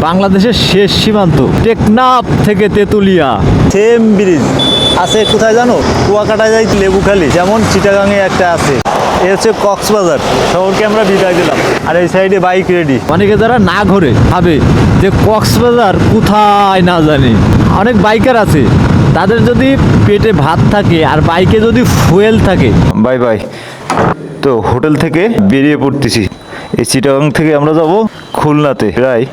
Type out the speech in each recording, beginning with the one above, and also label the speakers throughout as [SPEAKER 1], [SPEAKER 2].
[SPEAKER 1] বাংলাদেশের শেষ সীমান্ত টেকনাফ থেকে তেতুলিয়া সেম ব্রিজ আছে কোথায় জানো? কুয়াকাটায় যাই লেবুখালী, যেমন চিটাগাংয়ে একটা আছে। এ হচ্ছে কক্সবাজার শহরকে আমরা বিদায় দিলাম, আর এই সাইডে বাইক রেডি। অনেকে যারা না ঘোরে ভাবে যে কক্সবাজার কোথায় না জানি, অনেক বাইকার আছে, তাদের যদি পেটে ভাত থাকে আর বাইকে যদি ফুয়েল থাকে। Bye bye. তো হোটেল থেকে বেরিয়ে পড়তেছি। এই চিটাগাং থেকে আমরা যাব খুলনাতে, প্রায়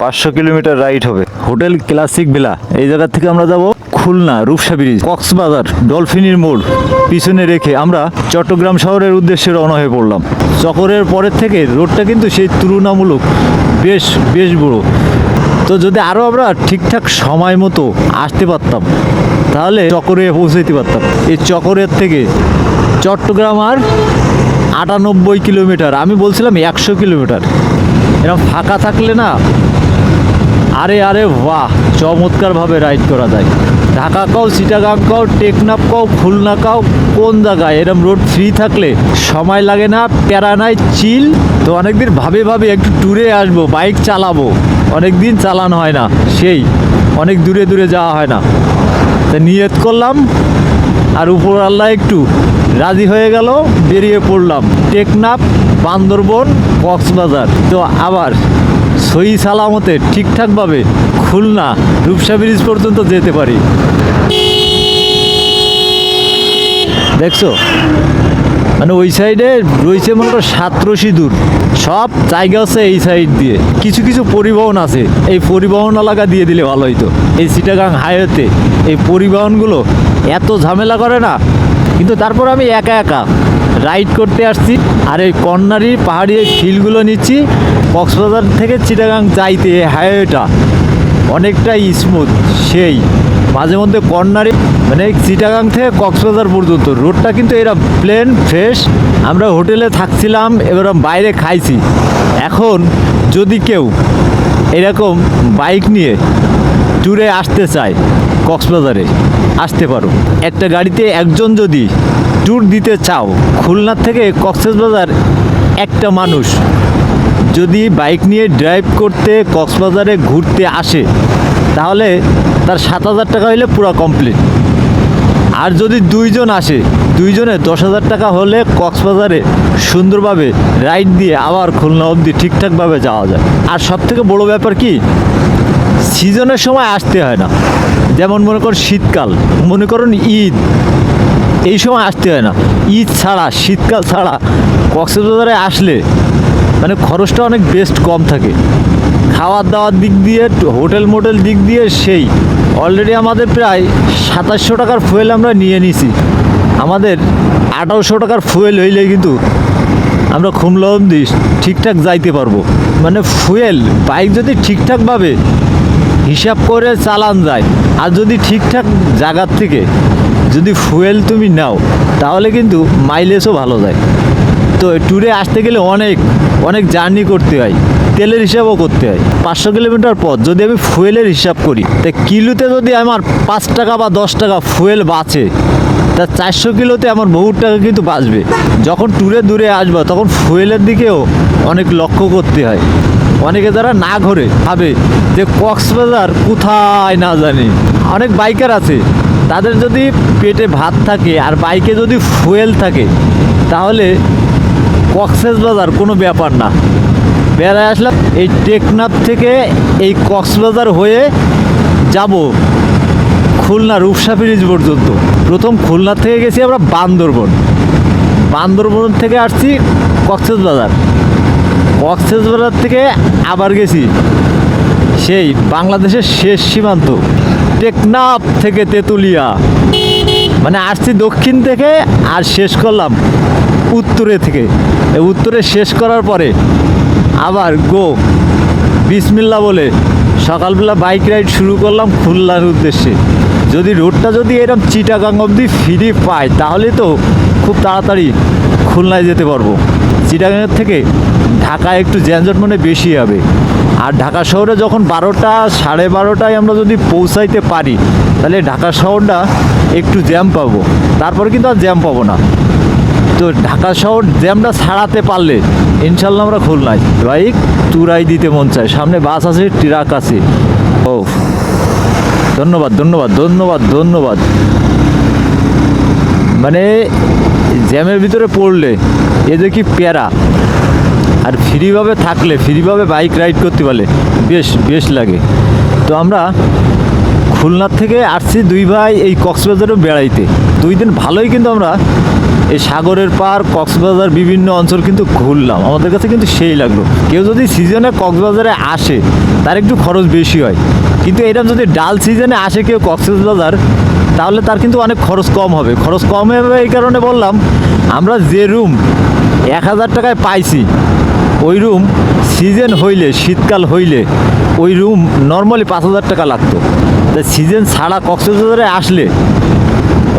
[SPEAKER 1] 500 কিলোমিটার রাইড হবে। হোটেল ক্লাসিক ভিলা, এই জায়গা থেকে আমরা যাব খুলনা রূপসা ব্রিজ, কক্সবাজার, ডলফিনের মোড় পিছনে রেখে আমরা চট্টগ্রাম শহরের উদ্দেশ্যে রওনা হয়ে পড়লাম। চকরের পরের থেকে রোডটা কিন্তু সেই তুলনামূলক বেশ বড়। তো যদি আরও আমরা ঠিকঠাক সময় মতো আসতে পারতাম তাহলে চকরে পৌঁছাইতে পারতাম। এই চকরের থেকে চট্টগ্রাম আর 98 কিলোমিটার, আমি বলছিলাম 100 কিলোমিটার। এরকম ফাঁকা থাকলে না আরে বাহ, চমৎকারভাবে রাইড করা যায়। ঢাকা কাও, চিটাগাং কাও, টেকনাফ কাও, খুলনা কাও, কোন জায়গায় এরকম রোড ফ্রি থাকলে সময় লাগে না, প্যারা নাই, চিল। তো অনেকদিন ভাবে একটু ট্যুরে আসবো, বাইক চালাবো, অনেকদিন চালানো হয় না, সেই অনেক দূরে যাওয়া হয় না। তা নিয়ত করলাম, আর উপর আল্লাহ একটু রাজি হয়ে গেল, বেরিয়ে পড়লাম টেকনাফ, বান্দরবন, কক্সবাজার। তো আবার সহি সালামতে ঠিকঠাকভাবে খুলনা রূপসা ব্রিজ পর্যন্ত যেতে পারি। দেখছো, মানে ওই সাইডে রয়েছে মনে করো 7 দূর, সব জায়গা আছে এই সাইড দিয়ে। কিছু পরিবহন আছে, এই পরিবহন এলাকা দিয়ে দিলে ভালো হইতো। এই চিটাগাং হাইওয়েতে এই পরিবহনগুলো এত ঝামেলা করে না, কিন্তু তারপর আমি একা রাইড করতে আসছি, আর এই কর্নারি পাহাড়ি ফিলগুলো নিচ্ছি। কক্সবাজার থেকে চিটাগাং যাইতে হাইওয়েটা অনেকটাই স্মুথ, সেই মাঝে মধ্যে কর্নারি, মানে চিটাগাং থেকে কক্সবাজার পর্যন্ত রোডটা কিন্তু এরা প্লেন ফ্রেশ। আমরা হোটেলে থাকছিলাম, এবার বাইরে খাইছি। এখন যদি কেউ এরকম বাইক নিয়ে ট্যুরে আসতে চায়, কক্সবাজারে আসতে পারো। একটা গাড়িতে একজন যদি ট্যুর দিতে চাও, খুলনা থেকে কক্সবাজার একটা মানুষ যদি বাইক নিয়ে ড্রাইভ করতে কক্সবাজারে ঘুরতে আসে, তাহলে তার 7,000 টাকা হলে পুরো কমপ্লিট। আর যদি দুইজন আসে, দুইজনে 10,000 টাকা হলে কক্সবাজারে সুন্দরভাবে রাইড দিয়ে আবার খুলনা অবধি ঠিকঠাকভাবে যাওয়া যায়। আর সবথেকে বড় ব্যাপার কি, সিজনের সময় আসতে হয় না। যেমন মনে করুন শীতকাল, মনে করুন ঈদ, এই সময় আসতে হয় না। ঈদ ছাড়া, শীতকাল ছাড়া কক্সবাজারে আসলে মানে খরচটা অনেক বেস্ট কম থাকে। খাওয়ার দাওয়ার দিক দিয়ে, হোটেল মোটেল দিক দিয়ে সেই অলরেডি আমাদের প্রায় 2700 টাকার ফুয়েল আমরা নিয়ে নিছি। আমাদের 1800 টাকার ফুয়েল হইলে কিন্তু আমরা খুলনা অবধি ঠিকঠাক যাইতে পারবো। মানে ফুয়েল বাইক যদি ঠিকঠাকভাবে হিসাব করে চালান যায়, আর যদি ঠিকঠাক জায়গার থেকে যদি ফুয়েল তুমি নাও, তাহলে কিন্তু মাইলেজও ভালো যায়। তো ট্যুরে আসতে গেলে অনেক জার্নি করতে হয়, তেলের হিসাবও করতে হয়। 500 কিলোমিটার পথ যদি আমি ফুয়েলের হিসাব করি, তা কিলোতে যদি আমার 5 টাকা বা 10 টাকা ফুয়েল বাঁচে, তা 400 কিলোতে আমার বহুত টাকা কিন্তু বাঁচবে। যখন ট্যুরে দূরে আসবা, তখন ফুয়েলের দিকেও অনেক লক্ষ্য করতে হয়। অনেকে যারা না ঘোরে ভাবে যে কক্সবাজার কোথায় না জানি, অনেক বাইকার আছে, তাদের যদি পেটে ভাত থাকে আর বাইকে যদি ফুয়েল থাকে, তাহলে কক্সবাজার কোনো ব্যাপার না। বেড়ায় আসলাম এই টেকনাফ থেকে, এই কক্সবাজার হয়ে যাব খুলনা রূপসা ব্রিজ পর্যন্ত। প্রথম খুলনা থেকে গেছি আমরা বান্দরবন থেকে আসছি কক্সবাজার থেকে আবার গেছি সেই বাংলাদেশের শেষ সীমান্ত টেকনাফ থেকে তেতুলিয়া। মানে আসছি দক্ষিণ থেকে আর শেষ করলাম উত্তরে থেকে। উত্তরে শেষ করার পরে আবার বিসমিল্লাহ বলে সকালবেলা বাইক রাইড শুরু করলাম খুলনার উদ্দেশ্যে। যদি রোডটা যদি এরকম চিটাগাং অবধি ফ্রি পায়, তাহলে তো খুব তাড়াতাড়ি খুলনায় যেতে পারবো। চিটাগাংয়ের থেকে ঢাকায় একটু যানজট মানে বেশি হবে। আর ঢাকা শহরে যখন 12টা, 12:30টায় আমরা যদি পৌঁছাইতে পারি, তাহলে ঢাকা শহরটা একটু জ্যাম পাবো, তারপরে কিন্তু আর জ্যাম পাবো না। তো ঢাকা শহর জ্যামটা ছাড়াতে পারলে ইনশাল্লাহ আমরা খুলনায় বাইক তুরাই দিতে মন চায়। সামনে বাস আছে, ট্রাক আছে। ও ধন্যবাদ ধন্যবাদ ধন্যবাদ ধন্যবাদ। মানে জ্যামের ভিতরে পড়লে এ যে কি প্যারা, আর ফ্রিভাবে থাকলে ফ্রিভাবে বাইক রাইড করতে পারলে বেশ বেশ লাগে। তো আমরা খুলনার থেকে আসছি দুই ভাই এই কক্সবাজারে বেড়াইতে। 2 দিন ভালোই কিন্তু আমরা এই সাগরের পার কক্সবাজার বিভিন্ন অঞ্চল কিন্তু ঘুরলাম, আমাদের কাছে কিন্তু সেই লাগলো। কেউ যদি সিজনে কক্সবাজারে আসে তার একটু খরচ বেশি হয়, কিন্তু এটা যদি ডাল সিজনে আসে কেউ কক্সবাজার, তাহলে তার কিন্তু অনেক খরচ কম হবে। খরচ কম হবে এই কারণে বললাম, আমরা যে রুম 1000 টাকায় পাইছি, ওই রুম সিজন হইলে, শীতকাল হইলে ওই রুম নর্মালি 5000 টাকা লাগতো। তা সিজন ছাড়া কক্সবাজারে আসলে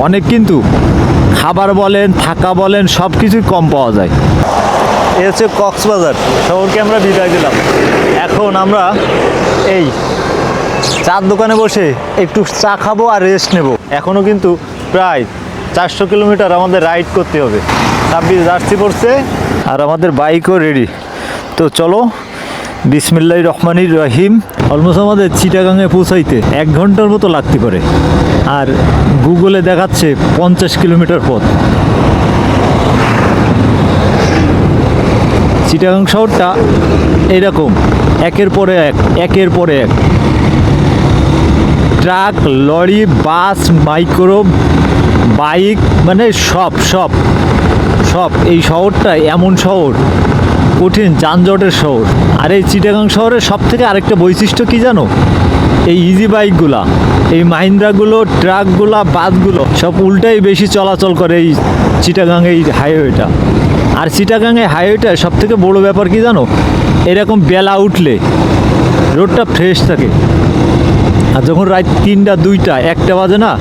[SPEAKER 1] অনেক কিন্তু খাবার বলেন, থাকা বলেন, সব কিছুই কম পাওয়া যায়। এ হচ্ছে কক্সবাজার শহরকে আমরা বিদায় দিলাম। এখন আমরা এই চার দোকানে বসে একটু চা খাবো আর রেস্ট নেব। এখনও কিন্তু প্রায় 400 কিলোমিটার আমাদের রাইড করতে হবে। 26 জার্সি পড়ছে আর আমাদের বাইকও রেডি। তো চলো, বিসমিল্লাহির রহমানির রহিম। অলমোস্ট আমাদের চিটাগাংয়ে পৌঁছাইতে 1 ঘন্টার মতো লাগতে পারে, আর গুগলে দেখাচ্ছে 50 কিলোমিটার পথ। চিটাগাং শহরটা এরকম একের পরে এক, একের পরে এক ট্রাক, লরি, বাস, মাইক্রো, বাইক, মানে সব সব সব। এই শহরটা এমন শহর, কঠিন যানজটের শহর। আর এই চিটাগাং শহরের সব থেকে আরেকটা বৈশিষ্ট্য কি জানো? এই ইজি বাইকগুলা, এই মাহিন্দ্রাগুলো, ট্রাকগুলা, বাসগুলো সব উল্টাই বেশি চলাচল করে এই চিটাগাং এই হাইওয়েটা। আর চিটাগাংয়ে হাইওয়েটা সব থেকে বড় ব্যাপার কি জানো? এরকম বেলা উঠলে রোডটা ফ্রেশ থাকে, আর যখন রাত 3টা 2টা 1টা বাজে না,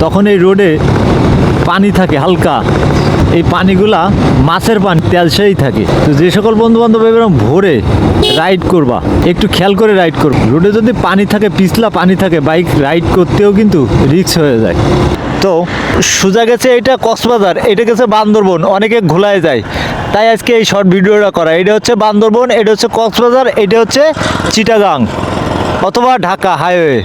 [SPEAKER 1] তখন এই রোডে পানি থাকে হালকা। এই পানিগুলা মাছের পানি, তেলসাই থাকে। তো যে সকল বন্ধু বান্ধব এরকম ভোরে রাইড করবা, একটু খেয়াল করে রাইড করবা। রোডে যদি পানি থাকে, পিছলা পানি থাকে, বাইক রাইড করতেও কিন্তু রিস্ক হয়ে যায়। তো সোজা গেছে এটা কক্সবাজার, এটা গেছে বান্দরবন, অনেকে ঘোলায় যায়। তাই আজকে এই শর্ট ভিডিওটা করা। এটা হচ্ছে বান্দরবন, এটা হচ্ছে কক্সবাজার, এটা হচ্ছে চিটাগাং অথবা ঢাকা হাইওয়ে।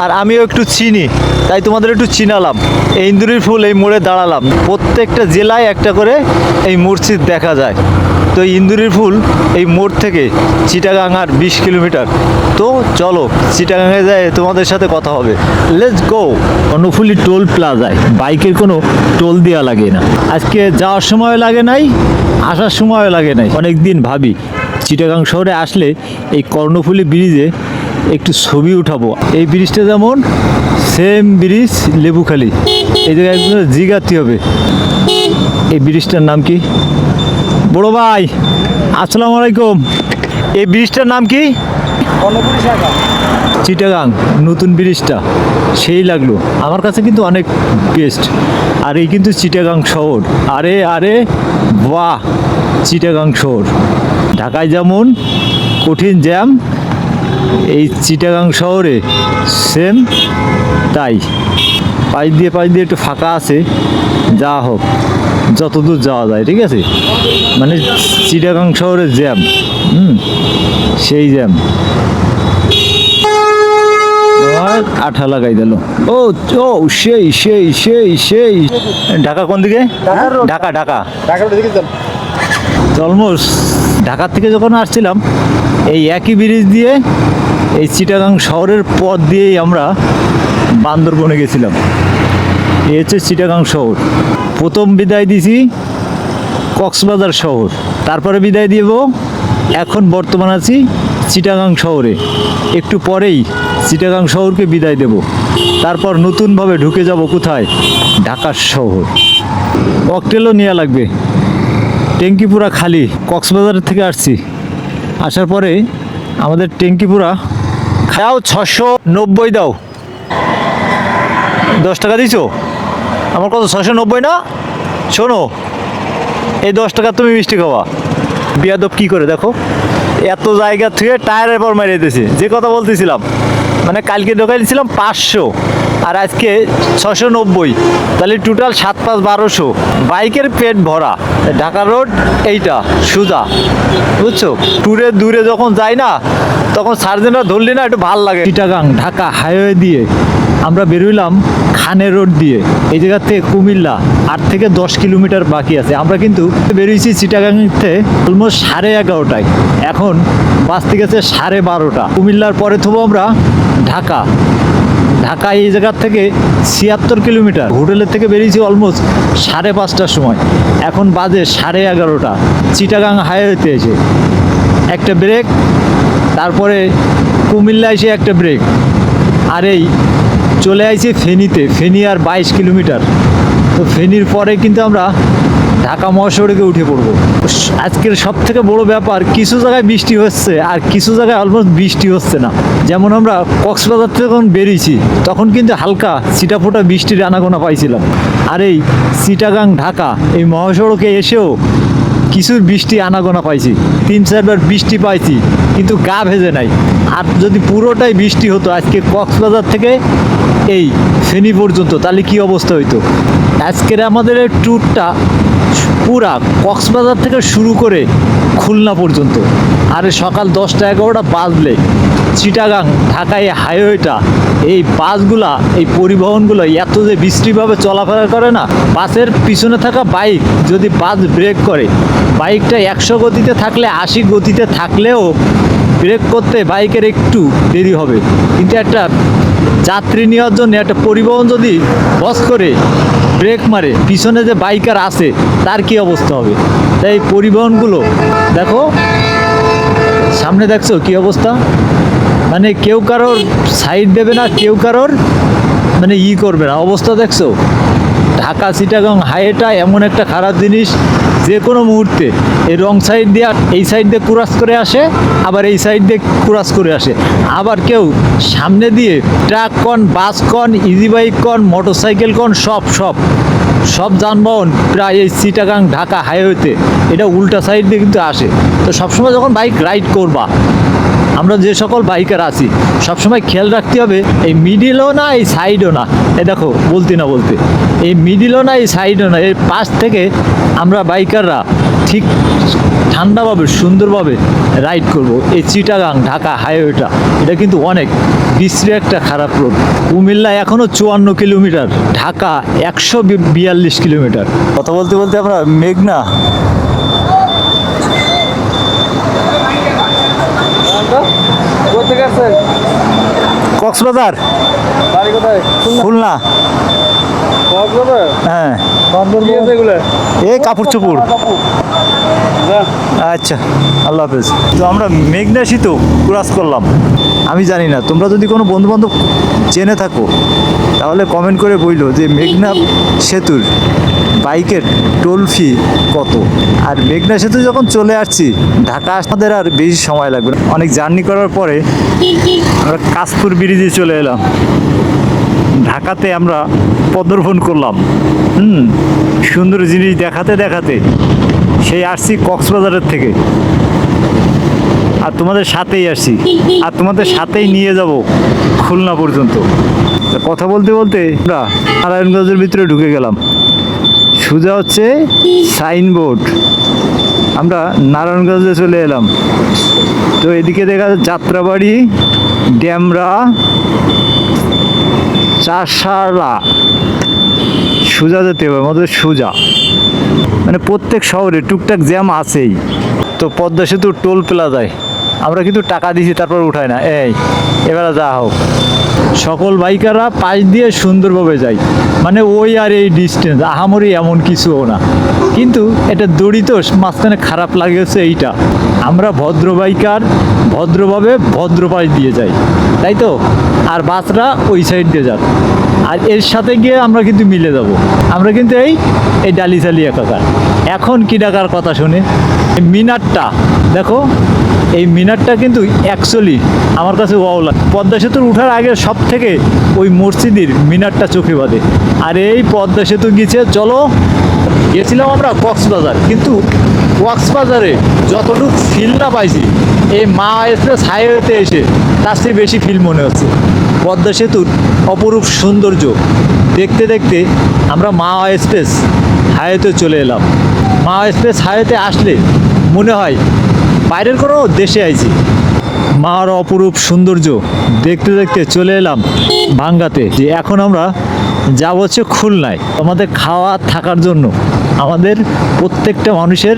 [SPEAKER 1] আর আমিও একটু চিনি, তাই তোমাদের একটু চিনালাম। এই ইন্দুরির ফুল এই মোড়ে দাঁড়ালাম। প্রত্যেকটা জেলায় একটা করে এই মসজিদ দেখা যায়। তো এই ইন্দুরির ফুল এই মোড় থেকে চিটাগাং আর 20 কিলোমিটার। তো চলো চিটাগাংয়ে যায় তোমাদের সাথে কথা হবে। Let's go. কর্ণফুলী টোল প্লাজায় বাইকের কোনো টোল দেওয়া লাগে না। আজকে যাওয়ার সময় লাগে নাই, আসার সময় লাগে নাই। অনেক দিন ভাবি চিটাগাং শহরে আসলে এই কর্ণফুলী ব্রিজে একটু ছবি উঠাবো। এই ব্রিজটা যেমন সেম ব্রিজ লেবুখালী, এই জায়গায় একদম জিগাতে হবে। এই ব্রিজটার নাম কি? বড় ভাই আসসালামু আলাইকুম, এই ব্রিজটার নাম কি? চিটাগাং নতুন ব্রিজটা সেই লাগলো আমার কাছে, কিন্তু অনেক বেস্ট। আর এই কিন্তু চিটাগাং শহর। আরে আরে বাহ, চিটাগাং শহর। ঢাকায় যেমন কঠিন জ্যাম, এই চিটাগাং শহরে সেম তাই। পাশ দিয়ে একটু ফাঁকা আছে, যা হোক যতদূর যাওয়া যায়, ঠিক আছে। মানে চিটাগাং শহরের জ্যাম, সেই জ্যাম। আঠা লাগাই দিল। ও ও সেই সেই সেই সেই। ঢাকা কোন দিকে? ঢাকা ঢাকা অলমোস্ট ঢাকার থেকে যখন আসছিলাম এই একই ব্রিজ দিয়ে এই চিটাগাং শহরের পথ দিয়েই আমরা বান্দরবনে গেছিলাম। এই হচ্ছে চিটাগাং শহর। প্রথম বিদায় দিছি কক্সবাজার শহর, তারপরে বিদায় দিব এখন বর্তমান আছি চিটাগাং শহরে। একটু পরেই চিটাগাং শহরকে বিদায় দেব, তারপর নতুনভাবে ঢুকে যাব কোথায়? ঢাকার শহর। ককটেলও নেওয়া লাগবে, ট্যাঙ্কি পুরা খালি। কক্সবাজার থেকে আসছি, আসার পরে আমাদের ট্যাঙ্কি পুরা খাও। 690 দাও। 10 টাকা দিছো? আমার কত? 690 না? শোনো, এই 10 টাকা তুমি মিষ্টি খাওয়া। বিয়াদব কি করে দেখো, এত জায়গা থেকে টায়ারের পর মারিয়ে দিয়েছে। যে কথা বলতেছিলাম, মানে কালকে ঢোকাইছিলাম 500, আর আজকে 690, তাহলে টোটাল 7-5-1200। বাইকের পেট ভরা। ঢাকা রোড এইটা সোজা, বুঝছো? ট্যুরে দূরে যখন যাই না, তখন সার্জেনরা ধরলি না একটু ভাল লাগে। চিটাগাং ঢাকা হাইওয়ে দিয়ে আমরা বেরোইলাম খানের রোড দিয়ে। এই জায়গা থেকে কুমিল্লা 8 থেকে 10 কিলোমিটার বাকি আছে। আমরা কিন্তু বেরিয়েছি চিটাগাংতে অলমোস্ট 11:30টায়, এখন বাজতে গেছে 12:30। কুমিল্লার পরে থবো আমরা ঢাকা। ঢাকা এই জায়গার থেকে 76 কিলোমিটার। হোটেলের থেকে বেরিয়েছি অলমোস্ট 5:30টার সময়, এখন বাজে 11:30। চিটাগাং হাইওয়েতে এসে একটা ব্রেক, তারপরে কুমিল্লা এসে একটা ব্রেক, আর এই চলে আইছি ফেনীতে। ফেনী আর 22 কিলোমিটার। তো ফেনীর পরে কিন্তু আমরা ঢাকা মহাসড়কে উঠে পড়বো। আজকের সব থেকে বড় ব্যাপার, কিছু জায়গায় বৃষ্টি হচ্ছে আর কিছু জায়গায় অলমোস্ট বৃষ্টি হচ্ছে না। যেমন আমরা কক্সবাজার থেকে যখন বেরিয়েছি তখন কিন্তু হালকা ছিটাফোঁটা বৃষ্টির আনাগোনা পাইছিলাম। আর এই চিটাগাং ঢাকা এই মহাসড়কে এসেও কিছু বৃষ্টি আনাগোনা পাইছি, 3-4 বার বৃষ্টি পাইছি, কিন্তু গা ভেজে নাই। আর যদি পুরোটাই বৃষ্টি হতো আজকে কক্সবাজার থেকে এই ফেনী পর্যন্ত, তাহলে কি অবস্থা হইতো? আজকের আমাদের এই ট্যুরটা পুরা কক্সবাজার থেকে শুরু করে খুলনা পর্যন্ত। আর সকাল 10টা-11টা বাজলে চিটাগাং ঢাকা এই হাইওয়েটা, এই বাসগুলা, এই পরিবহনগুলো এত যে বিশ্রীভাবে চলাফেরা করে না, বাসের পিছনে থাকা বাইক যদি বাস ব্রেক করে, বাইকটা 100 গতিতে থাকলে 80 গতিতে থাকলেও ব্রেক করতে বাইকের একটু দেরি হবে। কিন্তু একটা যাত্রী নেওয়ার জন্য একটা পরিবহন যদি বস করে ব্রেক মারে, পিছনে যে বাইকার আছে তার কি অবস্থা হবে? তাই পরিবহনগুলো দেখো, সামনে দেখছো কি অবস্থা, মানে কেউ কারোর সাইড দেবে না, কেউ কারোর মানে করবে না, অবস্থা দেখছো? ঢাকা চিটাগাং হাইওয়েটা এমন একটা খারাপ জিনিস, যে কোনো মুহূর্তে এই রং সাইড দিয়ে এই সাইড দিয়ে ক্রস করে আসে, আবার এই সাইড দিয়ে ক্রস করে আসে। আবার কেউ সামনে দিয়ে ট্রাক কন, বাস কন, ইজি বাইক কন, মোটর সাইকেল কন, সব যানবাহন প্রায় এই চিটাগাং ঢাকা হাইওয়েতে এটা উল্টা সাইড দিয়ে কিন্তু আসে। তো সবসময় যখন বাইক রাইড করবা, আমরা যে সকল বাইকার আছি সবসময় খেয়াল রাখতে হবে, এই মিডিলও না এই সাইডও না। এ দেখো বলতে না বলতে, এই মিডিলও না এই সাইডও না, এর পাশ থেকে আমরা বাইকাররা ঠিক ঠান্ডাভাবে সুন্দরভাবে রাইড করব। এই চিটাগাং ঢাকা হাইওয়েটা এটা কিন্তু অনেক বিশ্রী একটা খারাপ রোড। কুমিল্লা এখনও 54 কিলোমিটার, ঢাকা 142 কিলোমিটার। কথা বলতে বলতে আমরা মেঘনা কক্সবাজার, খুলনা, হ্যাঁ এই কাপড় চোপড়। আচ্ছা, আল্লাহ হাফেজ। তো আমরা মেঘনা সেতু ক্রস করলাম। আমি জানি না, তোমরা যদি কোনো বন্ধুবান্ধব জেনে থাকো তাহলে কমেন্ট করে বইলো যে মেঘনা সেতুর বাইকের টোল ফি কত। আর মেঘনা সেতু যখন চলে আসছি, ঢাকা আমাদের আর বেশি সময় লাগবে না। অনেক জার্নি করার পরে আমরা কাশপুর ব্রিজে চলে এলাম। ঢাকাতে আমরা পদর্পণ করলাম। সুন্দর জিনিস দেখাতে দেখাতে সেই আসছি কক্সবাজারের থেকে, আর তোমাদের সাথেই আসছি, আর তোমাদের সাথেই নিয়ে যাব খুলনা পর্যন্ত। কথা বলতে বলতে আমরা নারায়ণগঞ্জের ভিতরে ঢুকে গেলাম। সোজা হচ্ছে সাইনবোর্ড, আমরা নারায়ণগঞ্জে চলে এলাম। তো এদিকে দেখা যাচ্ছে যাত্রাবাড়ি, ড্যামরা, চাষাড়া, সোজা যেতে হবে আমাদের, সোজা। মানে প্রত্যেক শহরে টুকটাক জ্যাম আছেই। তো পদ্মা সেতুর টোল প্লাজায় আমরা কিন্তু টাকা দিয়েছি, তারপর উঠায় না। এবারে যা হোক, সকল বাইকাররা পাশ দিয়ে সুন্দরভাবে যায়, মানে ওই আর এই ডিস্টেন্স আহামরি এমন কিছুও না। কিন্তু এটা দড়ি তো মাঝখানে খারাপ লাগে হচ্ছে এইটা, আমরা ভদ্র বাইকার ভদ্রভাবে ভদ্র পাশ দিয়ে যাই, তাই তো? আর বাসরা ওই সাইড দিয়ে যান। আর এর সাথে গিয়ে আমরা কিন্তু মিলে যাব। আমরা কিন্তু এই ডালিচালি একাকার। এখন কি ডাকার কথা শুনে মিনারটা দেখো, এই মিনারটা কিন্তু অ্যাকচুয়ালি আমার কাছে ওয়াও লাগে। পদ্মা সেতুর উঠার আগে সব থেকে ওই মসজিদের মিনারটা চোখে বাঁধে। আর এই পদ্মা সেতু গিয়েছে, চলো গেছিলাম আমরা কক্সবাজার, কিন্তু কক্সবাজারে যতটুকু ফিল না পাইছি এই মা এক্সপ্রেস হাইওয়েতে এসে তার চেয়ে বেশি ফিল মনে হচ্ছে। পদ্মা সেতুর অপরূপ সৌন্দর্য দেখতে দেখতে আমরা মাওয়া এক্সপ্রেস হাইওয়েতে চলে এলাম। মাওয়া এক্সপ্রেস হাইওয়েতে আসলে মনে হয় বাইরের কোনো দেশে আইছি। মাওয়ার অপরূপ সৌন্দর্য দেখতে দেখতে চলে এলাম ভাঙ্গাতে। যে এখন আমরা যাব হচ্ছে খুলনায়। আমাদের খাওয়া থাকার জন্য আমাদের প্রত্যেকটা মানুষের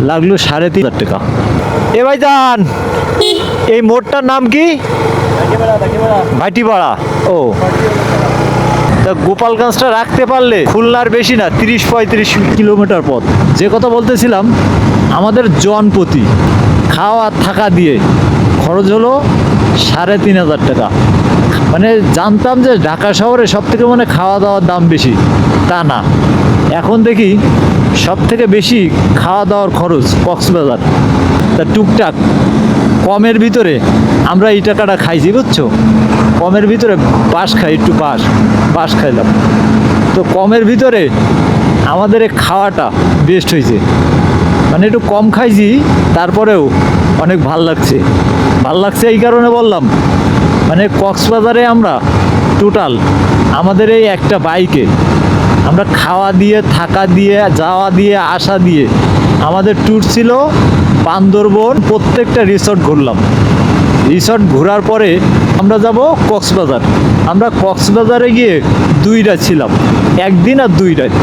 [SPEAKER 1] লাগলো 3,500 টাকা। এ ভাইজান, এই মোড়টার নাম কি? ভাটিপাড়া। ও, তা গোপালগঞ্জটা রাখতে পারলে খুলনার বেশি না, 30-35 কিলোমিটার পথ। যে কথা বলতেছিলাম, আমাদের জনপ্রতি খাওয়া থাকা দিয়ে খরচ হলো 3,500 টাকা। মানে জানতাম যে ঢাকা শহরে সব থেকে মানে খাওয়া দাওয়ার দাম বেশি, তা না। এখন দেখি সব থেকে বেশি খাওয়া দাওয়ার খরচ কক্সবাজার। তা টুকটাক কমের ভিতরে আমরা এই টাকাটা খাইছি, বুঝছো? কমের ভিতরে পাশ খাই, একটু পাশ খাইলাম। তো কমের ভিতরে আমাদের এই খাওয়াটা বেস্ট হয়েছে। মানে একটু কম খাইছি, তারপরেও অনেক ভাল লাগছে এই কারণে বললাম। মানে কক্সবাজারে আমরা টোটাল আমাদের এই একটা বাইকে আমরা খাওয়া দিয়ে, থাকা দিয়ে, যাওয়া দিয়ে, আসা দিয়ে আমাদের ট্যুর ছিল বান্দরবন। প্রত্যেকটা রিসর্ট ঘুরলাম। রিসর্ট ঘোরার পরে আমরা যাব কক্সবাজার। আমরা কক্সবাজারে গিয়ে 2 রাত ছিলাম, 1 দিন আর 2 রাত।